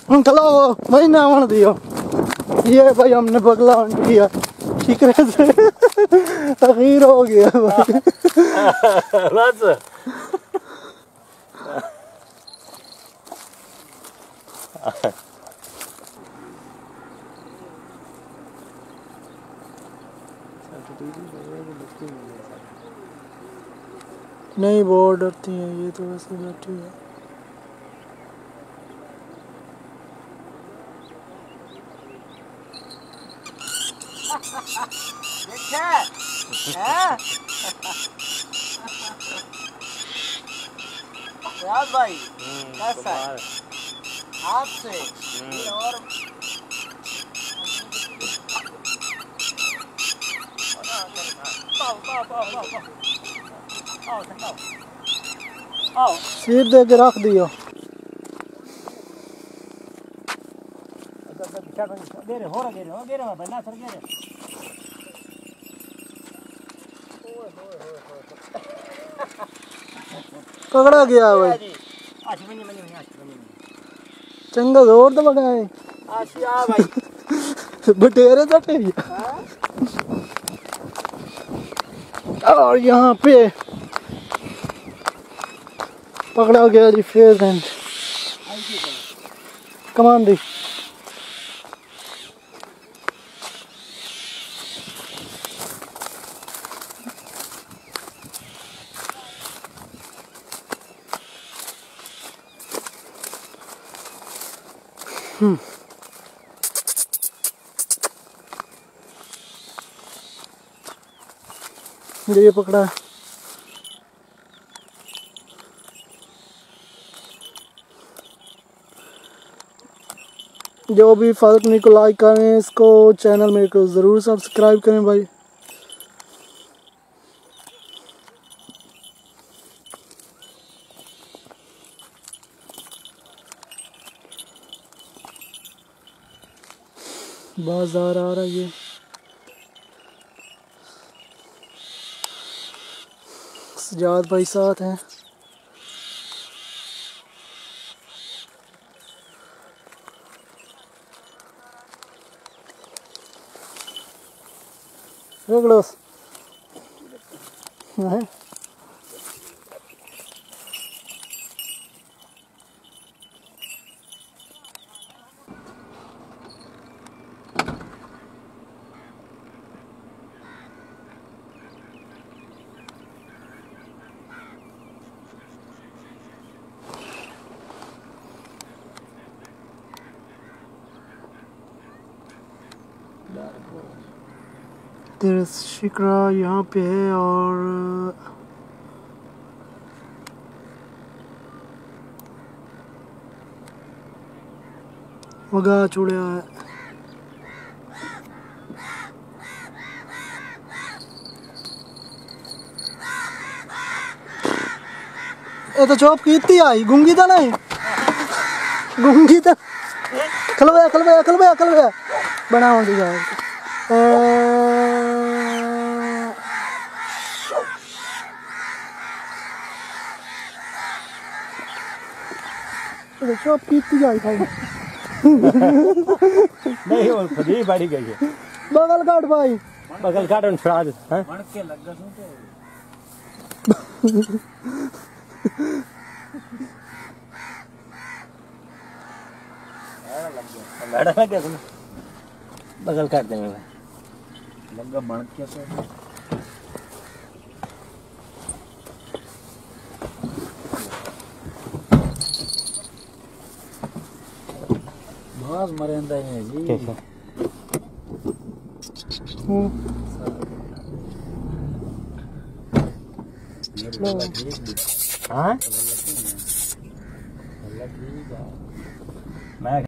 चलो भाई ना आने दियो। ये भाई हमने बगला किया शिकरे से अखीर हो गया भाई। बस नहीं बहुत डरती हैं ये तो वैसे बैठी है। भाई कैसा है आपसे और सीट दे के रख दियो। पकड़ा गया भाई चंगा जोर तो लगाए बटेरे तटे और यहाँ पे पकड़ा गया जी फेजेंट। कमान दी ये पकड़ा। जो भी फादर को लाइक करें इसको चैनल मेरे को ज़रूर सब्सक्राइब करें भाई। बाजार आ रहा है सजाद भाई साथ हैं। रेगलोस है तेरे शिकरा यहाँ पे है और वगा चुड़िया है। ये तो चौप की आई गूंगी था नहीं गूंगी था खलवाया खलवाया खलवाया खलवाया बनाओ दिखा चौप की आई था नहीं वो खुद ही बाड़ी गई है। बगल काट भाई बगल काट और छुड़ा दे लग गया तुम्हें बगल काट देंगे लगा बण के घास मरेंदा है जी। हाँ मैं